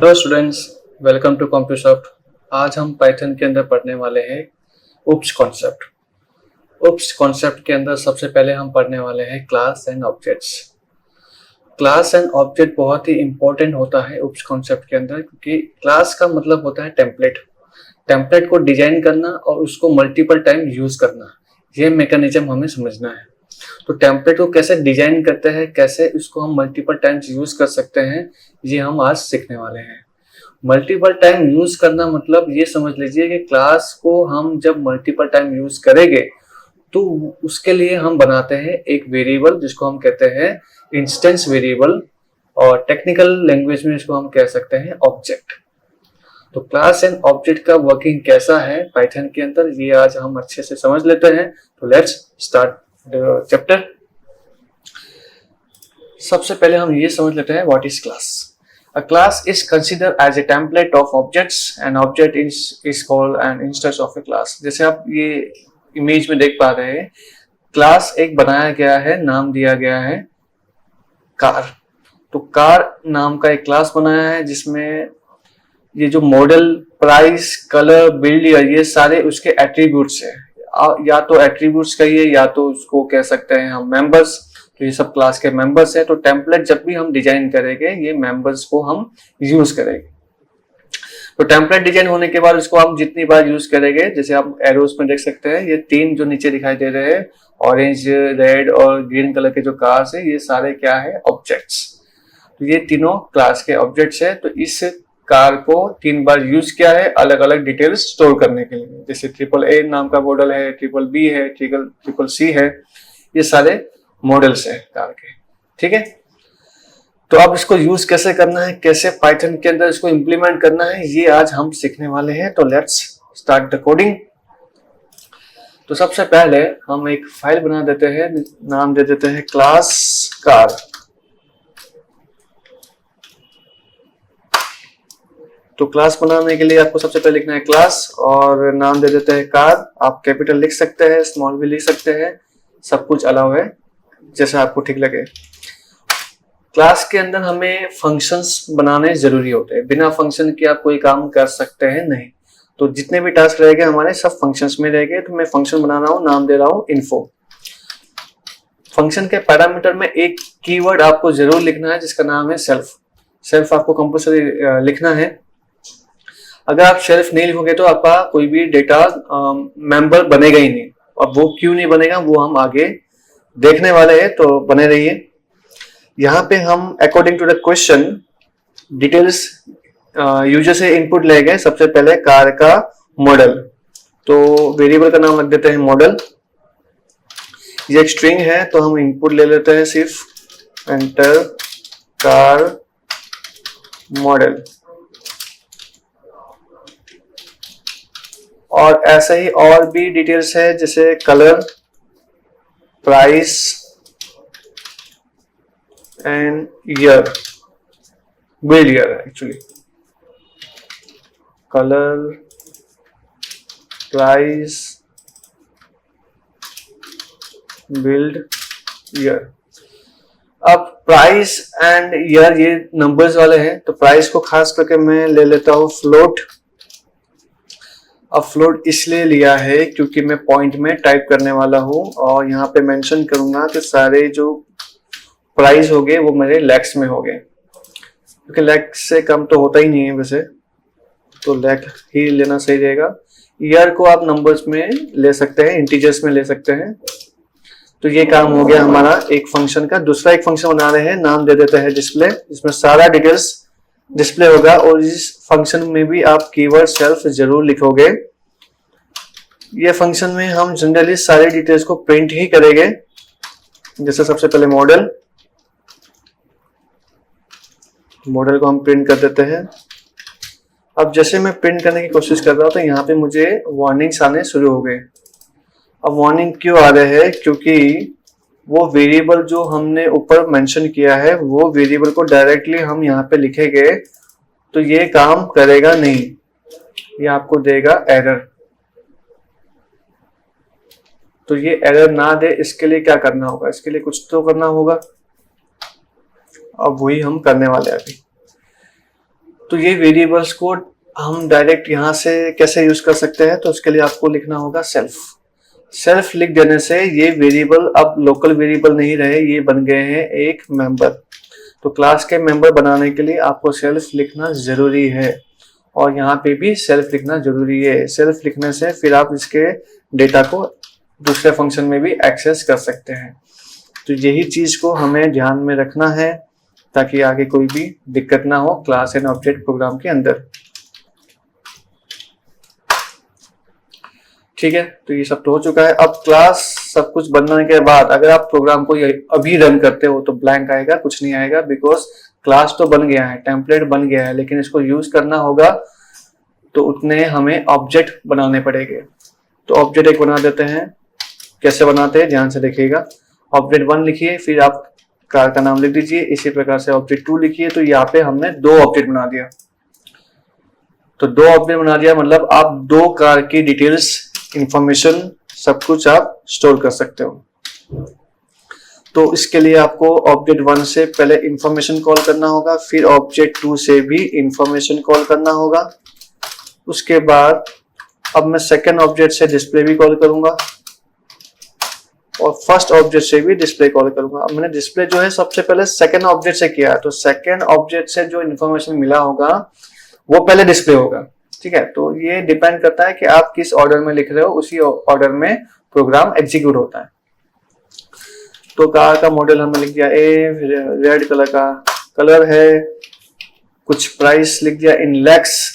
Hello students, welcome to Compusoft. आज हम Python के अंदर पढ़ने वाले हैं उप्स कॉन्सेप्ट। उप्स कॉन्सेप्ट के अंदर सबसे पहले हम पढ़ने वाले हैं class and objects. Class and object बहुत ही इंपॉर्टेंट होता है उप्स कॉन्सेप्ट के अंदर, क्योंकि क्लास का मतलब होता है टेम्पलेट। टेम्पलेट को डिजाइन करना और उसको मल्टीपल टाइम यूज करना, ये मैकेनिज्म हमें समझना है। तो टेम्पलेट को कैसे डिजाइन करते हैं, कैसे उसको हम मल्टीपल टाइम्स यूज कर सकते हैं, ये हम आज सीखने वाले हैं। मल्टीपल टाइम यूज करना मतलब ये समझ लीजिए कि क्लास को हम जब मल्टीपल टाइम यूज करेंगे तो उसके लिए हम बनाते हैं एक वेरिएबल जिसको हम कहते हैं इंस्टेंस वेरिएबल, और टेक्निकल लैंग्वेज में इसको हम कह सकते हैं ऑब्जेक्ट। तो क्लास एंड ऑब्जेक्ट का वर्किंग कैसा है पाइथन के अंदर, ये आज हम अच्छे से समझ लेते हैं। तो लेट्स स्टार्ट द चैप्टर। सबसे पहले हम ये समझ लेते हैं what is class. A class is considered as a template of objects and object is called an instance of a class। जैसे आप ये इमेज में देख पा रहे हैं, क्लास एक बनाया गया है, नाम दिया गया है कार। तो कार नाम का एक क्लास बनाया है जिसमें ये जो model, price, colour, build year, ये सारे उसके एट्रीब्यूट्स है। या तो एट्रीब्यूट्स कहिए या तो उसको कह सकते हैं हम मेंबर्स। तो ये सब क्लास के मेंबर्स है। तो टेम्पलेट जब भी हम डिजाइन करेंगे ये मेंबर्स को हम यूज करेंगे। तो टेम्पलेट डिजाइन होने के बाद उसको हम जितनी बार यूज करेंगे, जैसे आप एरोस में देख सकते हैं, ये तीन जो नीचे दिखाई दे रहे हैं, ऑरेंज, रेड और ग्रीन कलर के जो कार्स है, ये सारे क्या है, ऑब्जेक्ट्स। तो ये तीनों क्लास के ऑब्जेक्ट्स है। तो इस कार को 3 बार यूज किया है अलग अलग डिटेल्स स्टोर करने के लिए। जैसे AAA नाम का मॉडल है, BBB है, CCC है, ये सारे मॉडल्स है कार के। ठीक है, तो अब इसको यूज कैसे करना है, कैसे पाइथन के अंदर इसको इंप्लीमेंट करना है, ये आज हम सीखने वाले हैं। तो लेट्स स्टार्ट द कोडिंग। तो सबसे पहले हम एक फाइल बना देते हैं, नाम दे देते हैं क्लास कार। तो क्लास बनाने के लिए आपको सबसे पहले लिखना है क्लास और नाम दे देते हैं कार। आप कैपिटल लिख सकते हैं, स्मॉल भी लिख सकते हैं, सब कुछ अलाउ है, जैसा आपको ठीक लगे। क्लास के अंदर हमें फंक्शंस बनाने जरूरी होते हैं, बिना फंक्शन के आप कोई काम कर सकते हैं नहीं। तो जितने भी टास्क रहेंगे हमारे सब फंक्शंस में रहेंगे। तो मैं फंक्शन बना रहा हूं, नाम दे रहा हूं इन्फो। फंक्शन के पैरामीटर में एक कीवर्ड आपको जरूर लिखना है जिसका नाम है सेल्फ। सेल्फ आपको कंपल्सरी लिखना है। अगर आप सेल्फ नहीं लिखोगे तो आपका कोई भी डेटा मेंबर बनेगा ही नहीं। और वो क्यों नहीं बनेगा वो हम आगे देखने वाले हैं, तो बने रहिए। यहाँ पे हम according to the question details user से इनपुट लेंगे। सबसे पहले कार का मॉडल, तो वेरिएबल का नाम रख देते हैं मॉडल। ये एक स्ट्रिंग है तो हम इनपुट ले लेते हैं सिर्फ एंटर कार मॉडल। और ऐसे ही और भी डिटेल्स है जैसे colour, price and year, build year actually. Colour, price, build year. अब प्राइस एंड ईयर ये नंबर्स वाले हैं, तो प्राइस को खास करके मैं ले लेता हूं फ्लोट। अब फ्लोट इसलिए लिया है क्योंकि मैं पॉइंट में टाइप करने वाला हूं और यहाँ पे मेंशन करूंगा कि सारे जो प्राइस हो गए वो मेरे लैक्स में हो गए, क्योंकि लैक्स से कम तो होता ही नहीं है वैसे, तो लैक ही लेना सही रहेगा। ईयर को आप नंबर्स में ले सकते हैं, इंटीजर्स में ले सकते हैं। तो ये काम हो गया हमारा एक फंक्शन का। दूसरा एक फंक्शन बना रहे हैं, नाम दे देते हैं डिस्प्ले, जिसमें सारा डिटेल्स डिस्प्ले होगा। और इस फंक्शन में भी आप कीवर्ड सेल्फ जरूर लिखोगे। ये फंक्शन में हम जनरली सारे डिटेल्स को प्रिंट ही करेंगे। जैसे सबसे पहले मॉडल को हम प्रिंट कर देते हैं। अब जैसे मैं प्रिंट करने की कोशिश कर रहा हूं तो यहाँ पे मुझे वार्निंग्स आने शुरू हो गए। अब वार्निंग क्यों आ रहे हैं, क्योंकि वो वेरिएबल जो हमने ऊपर मेंशन किया है वो वेरिएबल को डायरेक्टली हम यहाँ पे लिखेंगे तो ये काम करेगा नहीं, ये आपको देगा एरर। तो ये एरर ना दे इसके लिए क्या करना होगा, इसके लिए कुछ तो करना होगा। अब वही हम करने वाले हैं अभी। तो ये वेरिएबल्स को हम डायरेक्ट यहाँ से कैसे यूज कर सकते हैं, तो उसके लिए आपको लिखना होगा सेल्फ लिख देने से ये वेरिएबल अब लोकल वेरिएबल नहीं रहे, ये बन गए हैं एक मेंबर। तो क्लास के मेंबर बनाने के लिए आपको सेल्फ लिखना जरूरी है और यहाँ पे भी सेल्फ लिखना जरूरी है। सेल्फ लिखने से फिर आप इसके डेटा को दूसरे फंक्शन में भी एक्सेस कर सकते हैं। तो यही चीज को हमें ध्यान में रखना है ताकि आगे कोई भी दिक्कत ना हो क्लास एंड ऑब्जेक्ट प्रोग्राम के अंदर। ठीक है, तो ये सब तो हो चुका है। अब क्लास सब कुछ बनने के बाद अगर आप प्रोग्राम को अभी रन करते हो तो ब्लैंक आएगा, कुछ नहीं आएगा, बिकॉज क्लास तो बन गया है, टेम्पलेट बन गया है, लेकिन इसको यूज करना होगा तो उतने हमें ऑब्जेक्ट बनाने पड़ेंगे। तो ऑब्जेक्ट एक बना देते हैं। कैसे बनाते हैं ध्यान से देखिएगा। ऑब्जेक्ट 1 लिखिए, फिर आप कार का नाम लिख दीजिए। इसी प्रकार से ऑब्जेक्ट 2 लिखिए। तो यहाँ पे हमने 2 ऑब्जेक्ट बना दिया। तो 2 ऑब्जेक्ट बना दिया मतलब आप 2 कार की डिटेल्स, इंफॉर्मेशन सब कुछ आप स्टोर कर सकते हो। तो इसके लिए आपको ऑब्जेक्ट 1 से पहले इंफॉर्मेशन कॉल करना होगा, फिर ऑब्जेक्ट 2 से भी इंफॉर्मेशन कॉल करना होगा। उसके बाद अब मैं सेकेंड ऑब्जेक्ट से डिस्प्ले भी कॉल करूंगा और फर्स्ट ऑब्जेक्ट से भी डिस्प्ले कॉल करूंगा। अब मैंने डिस्प्ले जो है सबसे पहले सेकेंड ऑब्जेक्ट से किया है, तो सेकेंड ऑब्जेक्ट से जो इन्फॉर्मेशन मिला होगा वो पहले डिस्प्ले होगा। ठीक है, तो ये डिपेंड करता है कि आप किस ऑर्डर में लिख रहे हो, उसी ऑर्डर में प्रोग्राम एग्जीक्यूट होता है। तो कार का मॉडल हमने लिख दिया ए, रेड कलर का कलर है, कुछ प्राइस लिख दिया इन लैक्स,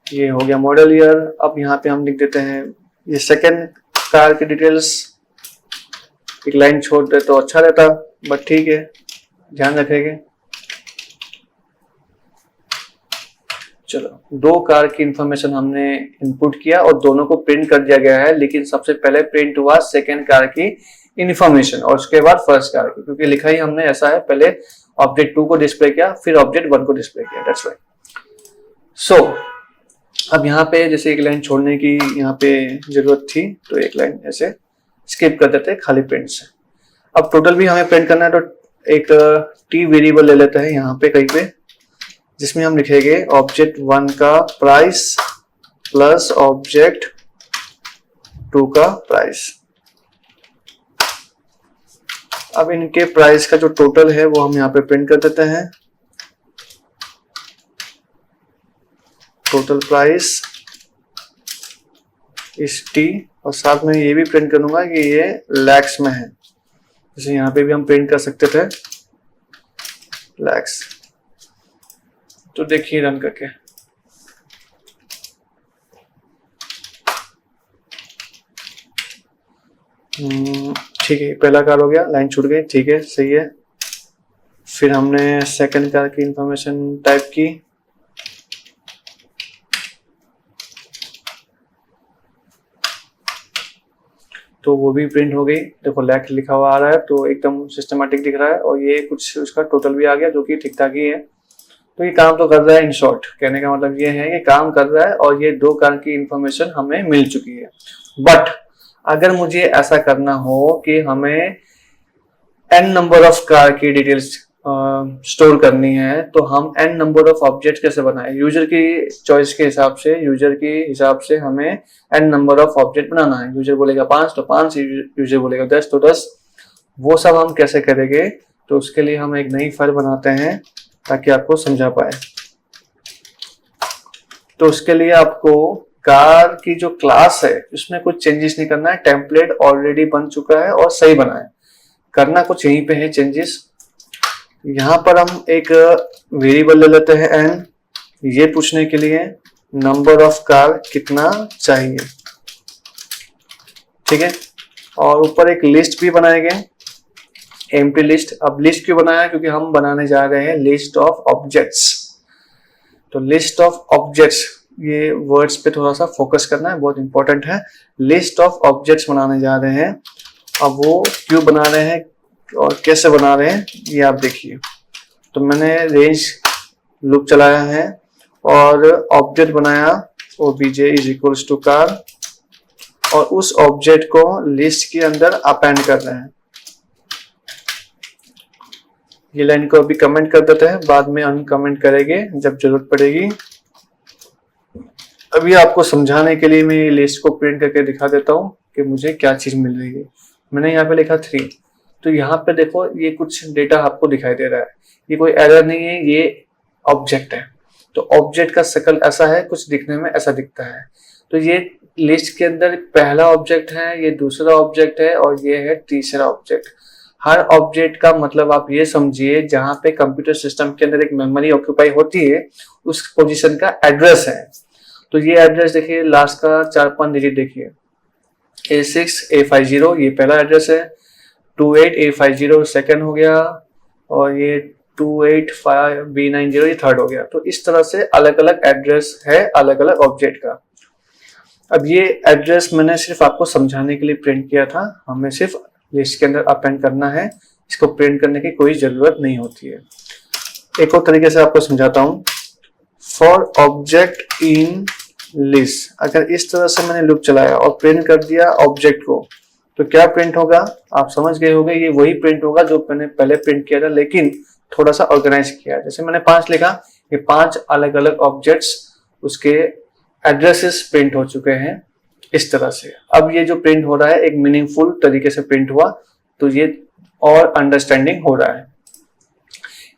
ये हो गया मॉडल ईयर। अब यहाँ पे हम लिख देते हैं ये सेकेंड कार की डिटेल्स। एक लाइन छोड़ दे तो अच्छा रहता, बट ठीक है, ध्यान रखेंगे। चलो, 2 कार की इंफॉर्मेशन हमने इनपुट किया और दोनों को प्रिंट कर दिया गया है, लेकिन सबसे पहले प्रिंट हुआ सेकेंड कार की इंफॉर्मेशन और उसके बाद फर्स्ट कार की, क्योंकि लिखा ही हमने ऐसा है, पहले ऑब्जेक्ट 2 को डिस्प्ले किया फिर ऑब्जेक्ट 1 को डिस्प्ले किया। That's right. सो अब यहाँ पे जैसे एक लाइन छोड़ने की यहाँ पे जरूरत थी, तो एक लाइन ऐसे स्किप कर देते हैं खाली प्रिंट से। अब टोटल भी हमें प्रिंट करना है, तो एक टी वेरिएबल ले लेते हैं यहाँ पे कहीं पे, जिसमें हम लिखेंगे ऑब्जेक्ट 1 का प्राइस प्लस ऑब्जेक्ट 2 का प्राइस। अब इनके प्राइस का जो टोटल है वो हम यहाँ पे प्रिंट कर देते हैं। टोटल प्राइस इस टी, और साथ में ये भी प्रिंट करूंगा कि ये लैक्स में है, जैसे यहाँ पे भी हम प्रिंट कर सकते थे लैक्स। तो देखिए रन करके, ठीक है, पहला कार हो गया, लाइन छूट गई, ठीक है, सही है। फिर हमने सेकंड कार की इंफॉर्मेशन टाइप की, तो वो भी प्रिंट हो गई। देखो लैक्स लिखा हुआ आ रहा है, तो एकदम सिस्टमैटिक दिख रहा है और ये कुछ उसका टोटल भी आ गया जो कि ठीक ठाक ही है। तो ये काम तो कर रहा है। इन शॉर्ट कहने का मतलब ये है कि काम कर रहा है और ये 2 कार की इंफॉर्मेशन हमें मिल चुकी है। बट अगर मुझे ऐसा करना हो कि हमें n नंबर ऑफ कार की डिटेल्स स्टोर करनी है, तो हम n नंबर ऑफ ऑब्जेक्ट कैसे बनाए? यूजर की चॉइस के हिसाब से, यूजर के हिसाब से हमें n नंबर ऑफ ऑब्जेक्ट बनाना है। यूजर बोलेगा 5 तो 5, यूजर बोलेगा 10 तो 10। वो सब हम कैसे करेंगे? तो उसके लिए हम एक नई फाइल बनाते हैं ताकि आपको समझा पाए। तो उसके लिए आपको कार की जो क्लास है उसमें कुछ चेंजेस नहीं करना है। टेम्पलेट ऑलरेडी बन चुका है और सही बना है, करना कुछ यहीं पे है चेंजेस। यहाँ पर हम एक वेरिएबल ले लेते हैं n, ये पूछने के लिए नंबर ऑफ कार कितना चाहिए, ठीक है। और ऊपर एक लिस्ट भी बनाएंगे, एम्प्टी लिस्ट। अब लिस्ट क्यों बनाया? क्योंकि हम बनाने जा रहे हैं लिस्ट ऑफ ऑब्जेक्ट्स। तो लिस्ट ऑफ ऑब्जेक्ट्स, ये वर्ड्स पे थोड़ा सा फोकस करना है, बहुत इंपॉर्टेंट है। लिस्ट ऑफ ऑब्जेक्ट्स बनाने जा रहे हैं। अब वो क्यों बना रहे हैं और कैसे बना रहे हैं ये आप देखिए। तो मैंने रेंज लूप चलाया है और ऑब्जेक्ट बनाया obj is equals to car, और उस ऑब्जेक्ट को लिस्ट के अंदर अपेंड कर रहे हैं। ये लाइन को अभी कमेंट कर देते हैं, बाद में अनकमेंट करेंगे जब जरूरत पड़ेगी। अभी आपको समझाने के लिए मैं ये लिस्ट को प्रिंट करके दिखा देता हूँ कि मुझे क्या चीज मिल रही है। मैंने यहाँ पे लिखा 3, तो यहाँ पे देखो ये कुछ डेटा आपको दिखाई दे रहा है। ये कोई एरर नहीं है, ये ऑब्जेक्ट है। तो ऑब्जेक्ट का शक्ल ऐसा है, कुछ दिखने में ऐसा दिखता है। तो ये लिस्ट के अंदर पहला ऑब्जेक्ट है, ये दूसरा ऑब्जेक्ट है और ये है तीसरा ऑब्जेक्ट। हर ऑब्जेक्ट का मतलब आप ये समझिए, जहां पे कंप्यूटर सिस्टम के अंदर एक मेमोरी ऑक्यूपाई होती है, उस पोजीशन का एड्रेस है। तो ये एड्रेस देखिए, लास्ट का 4-5 डिजिट देखिए, A6 A50 ये पहला एड्रेस है, 28 A50 सेकंड हो गया, और ये 285 B90 ये थर्ड हो गया। तो इस तरह से अलग अलग एड्रेस है अलग अलग ऑब्जेक्ट का। अब ये एड्रेस मैंने सिर्फ आपको समझाने के लिए प्रिंट किया था, हमें सिर्फ लिस्ट के अंदर अपेंड करना है, इसको प्रिंट करने की कोई जरूरत नहीं होती है। एक और तरीके से आपको समझाता हूं, फॉर ऑब्जेक्ट इन लिस्ट, अगर इस तरह से मैंने लूप चलाया और प्रिंट कर दिया ऑब्जेक्ट को, तो क्या प्रिंट होगा आप समझ गए होंगे। ये वही प्रिंट होगा जो मैंने पहले प्रिंट किया था, लेकिन थोड़ा सा ऑर्गेनाइज किया। जैसे मैंने 5 लिखा, ये 5 अलग अलग ऑब्जेक्ट्स उसके एड्रेसेस प्रिंट हो चुके हैं इस तरह से। अब ये जो प्रिंट हो रहा है एक मीनिंगफुल तरीके से प्रिंट हुआ, तो ये और अंडरस्टैंडिंग हो रहा है।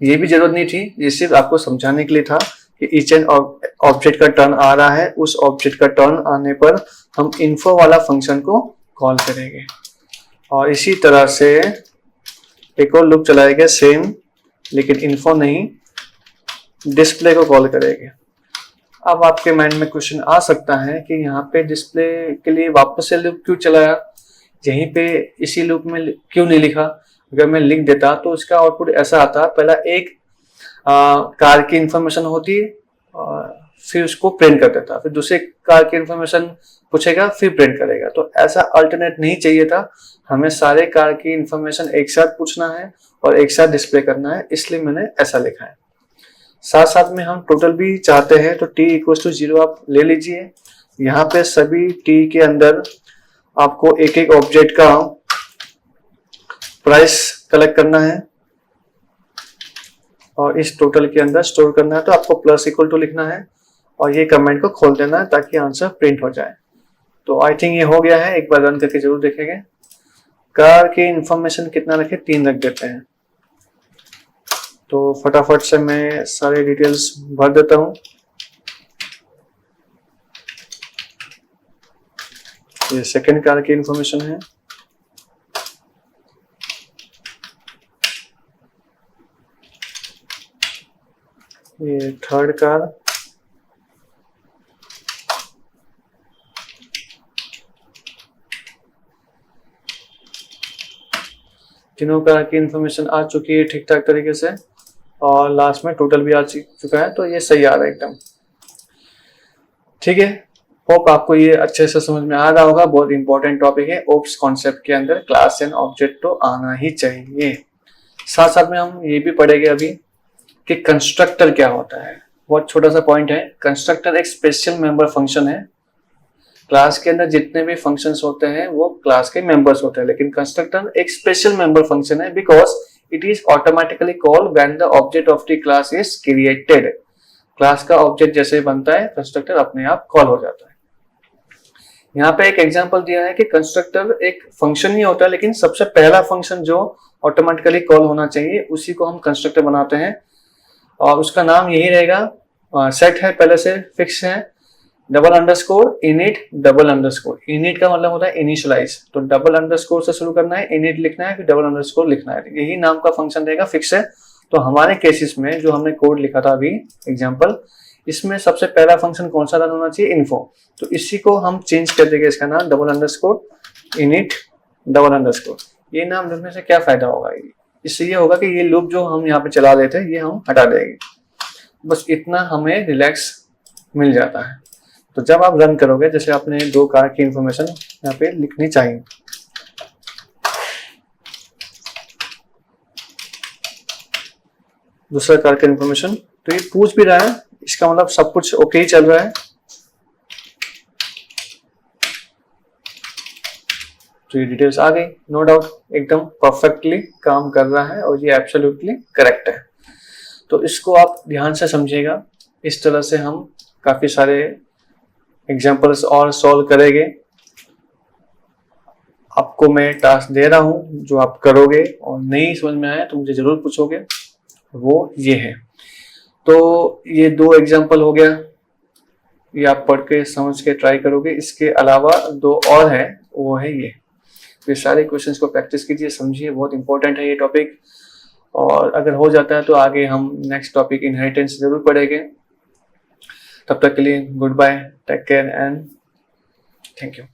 ये भी जरूरत नहीं थी, ये सिर्फ आपको समझाने के लिए था कि ईच एंड ऑब्जेक्ट का टर्न आ रहा है, उस ऑब्जेक्ट का टर्न आने पर हम इन्फो वाला फंक्शन को कॉल करेंगे। और इसी तरह से एक और लूप चलाएंगे सेम, लेकिन इन्फो नहीं, डिस्प्ले को कॉल करेंगे। अब आपके माइंड में क्वेश्चन आ सकता है कि यहाँ पे डिस्प्ले के लिए वापस से लूप क्यों चलाया, यहीं पे इसी लूप में क्यों नहीं लिखा। अगर मैं लिख देता तो इसका आउटपुट ऐसा आता, पहला एक कार की इंफॉर्मेशन होती है, फिर उसको प्रिंट कर देता, फिर दूसरे कार की इंफॉर्मेशन पूछेगा, फिर प्रिंट करेगा। तो ऐसा अल्टरनेट नहीं चाहिए था, हमें सारे कार की इंफॉर्मेशन एक साथ पूछना है और एक साथ डिस्प्ले करना है, इसलिए मैंने ऐसा लिखा है। साथ साथ में हम टोटल भी चाहते हैं, तो t = 0 आप ले लीजिए। यहाँ पे सभी t के अंदर आपको एक एक ऑब्जेक्ट का प्राइस कलेक्ट करना है और इस टोटल के अंदर स्टोर करना है। तो आपको += लिखना है और ये कमेंट को खोल देना है ताकि आंसर प्रिंट हो जाए। तो आई थिंक ये हो गया है, एक बार रन करके जरूर देखेंगे। कार की इंफॉर्मेशन कितना रखे, 3 रख देते हैं। तो फटाफट से मैं सारे डिटेल्स भर देता हूं। ये सेकंड कार की इंफॉर्मेशन है, ये थर्ड कार, तीनों कार की इंफॉर्मेशन आ चुकी है ठीक ठाक तरीके से, और लास्ट में टोटल भी आ चुका है। तो ये सही आ रहा है एकदम, ठीक है। होप आपको ये अच्छे से समझ में आ रहा होगा। बहुत इंपॉर्टेंट टॉपिक है, ओप्स कॉन्सेप्ट के अंदर क्लास एंड ऑब्जेक्ट तो आना ही चाहिए। साथ साथ में हम ये भी पढ़ेंगे अभी कि कंस्ट्रक्टर क्या होता है। बहुत छोटा सा पॉइंट है, कंस्ट्रक्टर एक स्पेशल मेंबर फंक्शन है। क्लास के अंदर जितने भी फंक्शंस होते हैं वो क्लास के मेंबर्स होते हैं, लेकिन कंस्ट्रक्टर एक स्पेशल मेंबर फंक्शन है because it is automatically called when the object of the class is created. Class का ऑब्जेक्ट जैसे बनता है, कंस्ट्रक्टर अपने आप कॉल हो जाता है। यहाँ पे एक एग्जांपल दिया है कि कंस्ट्रक्टर एक फंक्शन ही होता है, लेकिन सबसे पहला फंक्शन जो ऑटोमेटिकली कॉल होना चाहिए उसी को हम कंस्ट्रक्टर बनाते हैं, और उसका नाम यही रहेगा। सेट है पहले से फिक्स है, $_init $_। init का मतलब होता है इनिशियलाइज, तो $_ से शुरू करना है, init लिखना है, फिर $_ लिखना है, यही नाम का फंक्शन रहेगा, फिक्स है। तो हमारे केसेस में जो हमने कोड लिखा था अभी एग्जांपल, इसमें सबसे पहला फंक्शन कौन सा रन होना चाहिए, इन्फो। तो इसी को हम चेंज कर देंगे, इसका नाम $_ init $_। ये नाम लिखने से क्या फायदा होगा, इससे ये होगा कि ये लूप जो हम यहाँ पे चला रहे थे ये हम हटा देंगे, बस इतना हमें रिलैक्स मिल जाता है। तो जब आप रन करोगे, जैसे आपने 2 कार की इंफॉर्मेशन यहाँ पे लिखनी चाहिए, दूसरा कार का इंफॉर्मेशन, तो ये पूछ भी रहा है, इसका मतलब सब कुछ ओके ही चल रहा है। तो ये डिटेल्स आ गई, नो डाउट एकदम परफेक्टली काम कर रहा है और ये एब्सोल्युटली करेक्ट है। तो इसको आप ध्यान से समझिएगा। इस तरह से हम काफ़ी सारे एग्जाम्पल्स और सॉल्व करेंगे। आपको मैं टास्क दे रहा हूँ जो आप करोगे, और नहीं समझ में आया तो मुझे ज़रूर पूछोगे, वो ये है। तो ये 2 एग्जाम्पल हो गया, ये आप पढ़ के समझ के ट्राई करोगे। इसके अलावा 2 और है, वो है ये। तो ये सारे क्वेश्चंस को प्रैक्टिस कीजिए, समझिए, बहुत इंपॉर्टेंट है ये टॉपिक। और अगर हो जाता है तो आगे हम नेक्स्ट टॉपिक इनहेरिटेंस जरूर पढ़ेंगे। तब तक के लिए good bye, take care and thank you.